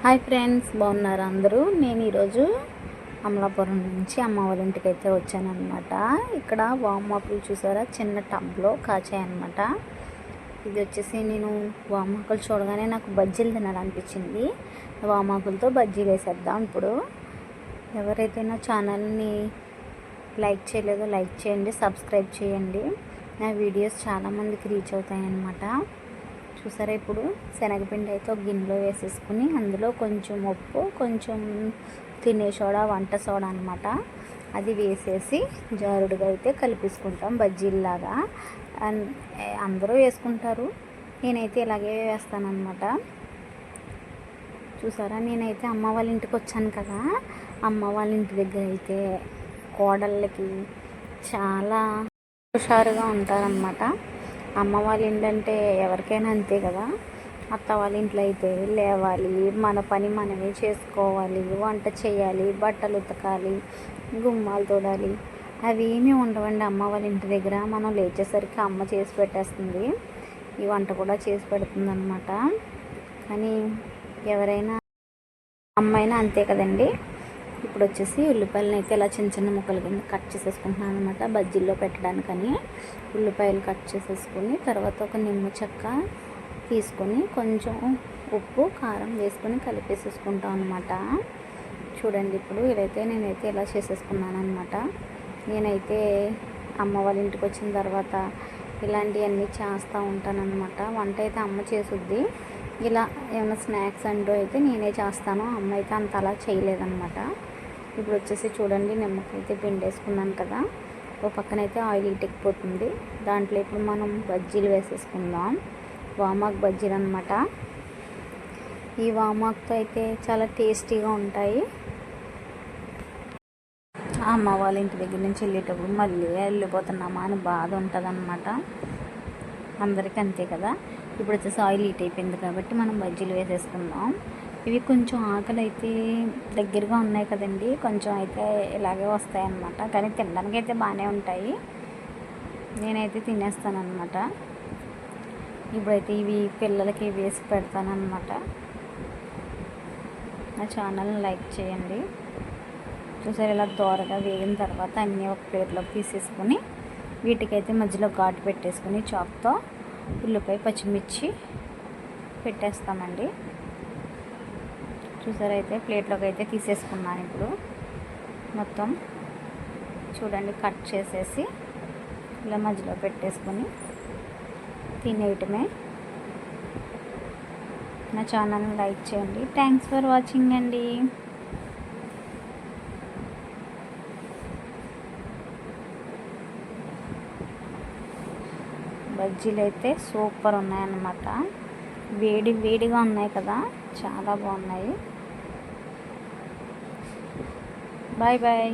Hi friends, బాగున్నారా అందరూ? నేను ఈరోజు అమలాపురం నుంచి అమ్మ వాళ్ళ ఇంటికి అయితే వచ్చానమాట. ఇక్కడ వామాకులు చూసారా, చిన్న టబ్లో కాచాయన్నమాట. ఇది వచ్చేసి నేను వామాకులు చూడగానే నాకు బజ్జీలు తినాలనిపించింది. వామాకులతో బజ్జీలు వేసేద్దాం. ఇప్పుడు ఎవరైతే నా ఛానల్ని లైక్ చేయలేదో లైక్ చేయండి, సబ్స్క్రైబ్ చేయండి. నా వీడియోస్ చాలామందికి రీచ్ అవుతాయన్నమాట. చూసారా, ఇప్పుడు శనగపిండి అయితే ఒక గిన్నెలో వేసేసుకుని అందులో కొంచెం ఉప్పు, కొంచెం తినే సోడా, వంట సోడా అనమాట, అది వేసేసి జారుడుగా అయితే కలిపేసుకుంటాం బజ్జీల్లాగా. అందరూ వేసుకుంటారు, నేనైతే ఇలాగే వేస్తానన్నమాట. చూసారా, నేనైతే అమ్మ వాళ్ళ ఇంటికి వచ్చాను కదా. అమ్మ వాళ్ళ ఇంటి దగ్గర అయితే కోడళ్ళకి చాలా హుషారుగా ఉంటారన్నమాట. అమ్మ వాళ్ళ ఇంటంటే ఎవరికైనా అంతే కదా. అత్త వాళ్ళ ఇంట్లో అయితే లేవాలి, మన పని మనమే చేసుకోవాలి, వంట చేయాలి, బట్టలు ఉతకాలి, గుమ్మాలు తోడాలి, అవి ఏమీ ఉండవండి అమ్మ వాళ్ళ ఇంటి దగ్గర. మనం లేచేసరికి అమ్మ చేసి పెట్టేస్తుంది, ఈ వంట కూడా చేసి పెడుతుంది అనమాట. కానీ ఎవరైనా అమ్మైనా అంతే కదండి. ఇప్పుడు వచ్చేసి ఉల్లిపాయలను అయితే ఇలా చిన్న చిన్న ముక్కల కింద కట్ చేసేసుకుంటున్నాను అనమాట, బజ్జీల్లో పెట్టడానికని. ఉల్లిపాయలు కట్ చేసేసుకొని తర్వాత ఒక నిమ్మ చెక్క తీసుకొని కొంచెం ఉప్పు, కారం వేసుకొని కలిపేసేసుకుంటాం అనమాట. చూడండి, ఇప్పుడు నేనైతే ఇలా చేసేసుకున్నాను అనమాట. నేనైతే అమ్మ వాళ్ళ ఇంటికి వచ్చిన తర్వాత ఇలాంటివన్నీ చేస్తూ ఉంటానన్నమాట. వంట అయితే అమ్మ చేసుద్ది, ఇలా ఏమైనా స్నాక్స్ అంటూ అయితే నేనే చేస్తాను. అమ్మ అయితే అంత అలా చేయలేదన్నమాట. ఇప్పుడు వచ్చేసి చూడండి, నిమ్మకాయ అయితే పిండేసుకున్నాను కదా. ఓ పక్కనైతే ఆయిల్ ఇటెక్కిపోతుంది, దాంట్లో ఇప్పుడు మనం బజ్జీలు వేసేసుకుందాం. వామాకు బజ్జీలు అనమాట. ఈ వామాకుతో అయితే చాలా టేస్టీగా ఉంటాయి. అమ్మ వాళ్ళ ఇంటి దగ్గర నుంచి వెళ్ళేటప్పుడు మళ్ళీ వెళ్ళిపోతున్నామా అని బాధ ఉంటుంది అన్నమాట. అందరికీ అంతే కదా. ఇప్పుడు వచ్చేసి ఆయిల్ హీట్ అయిపోయింది కాబట్టి మనం బజ్జీలు వేసేసుకుందాం. ఇవి కొంచెం ఆకలి అయితే దగ్గరగా ఉన్నాయి కదండి, కొంచెం అయితే ఇలాగే వస్తాయి అన్నమాట. కానీ తినడానికి అయితే బాగానే ఉంటాయి, నేనైతే తినేస్తానమాట. ఇప్పుడైతే ఇవి పిల్లలకి వేసి పెడతానమాట. నా ఛానల్ని లైక్ చేయండి. చూసారు, ఇలా దోరగా వేగిన తర్వాత అన్నీ ఒక ప్లేట్లోకి తీసేసుకొని వీటికైతే మధ్యలో ఘాటు పెట్టేసుకొని చాక్తో ఉల్లిపాయ, పచ్చిమిర్చి పెట్టేస్తామండి. చూసారు, అయితే ప్లేట్లోకి అయితే తీసేసుకున్నాను. ఇప్పుడు మొత్తం చూడండి, కట్ చేసేసి ఇలా మధ్యలో పెట్టేసుకొని తినేయటమే. నా ఛానల్ని లైక్ చేయండి. థ్యాంక్స్ ఫర్ వాచింగ్ అండి. బజ్జీలు అయితే సూపర్ ఉన్నాయన్నమాట. వేడి వేడిగా ఉన్నాయి కదా, చాలా బాగున్నాయి. Bye bye.